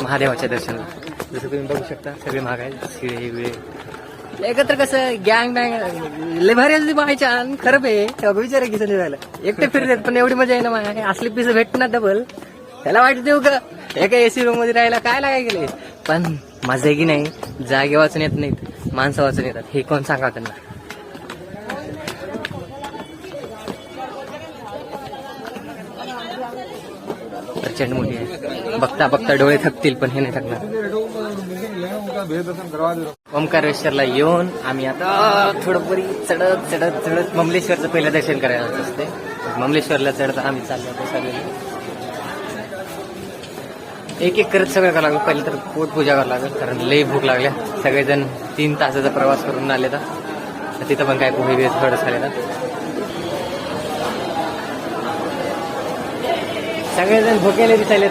महादेवाच्या दर्शनाला. जसं तुम्ही बघू शकता सगळे महाग आहेत, शिळे विळे एकत्र कसं गँग बँग लय भारी असली मागायच्या खरं आहे विचार की संधी झालं एकटे फिरतात पण एवढी मजा आहे ना माझ्या असली पीस भेट ना डबल त्याला वाटत देऊ का एका एसी रूम मध्ये राहायला काय गेले पण मजा की नाही. जागे वाचून येत नाहीत माणसं वाचून येतात हे कोण सांगा त्यांना. प्रचंड मोठी आहे बघता बघता डोळे थकतील पण हे नाही थकणार. ओंकारेश्वरला येऊन आम्ही आता थोडं बरी चढत चढत चढत ममलेश्वरचं पहिलं दर्शन करायला असते. ममलेश्वरला चढत आम्ही चाललो होतो सगळे एक एक करत सगळं करावं लागलं. पहिलं तर पोट पूजा करावं लागेल कारण लई भूक लागल्या. सगळेजण 3 तासाचा प्रवास करून आले तर तिथं पण काय पोहे बिहे थोडंच खाले. सगळेजण भुकेले दिसायले.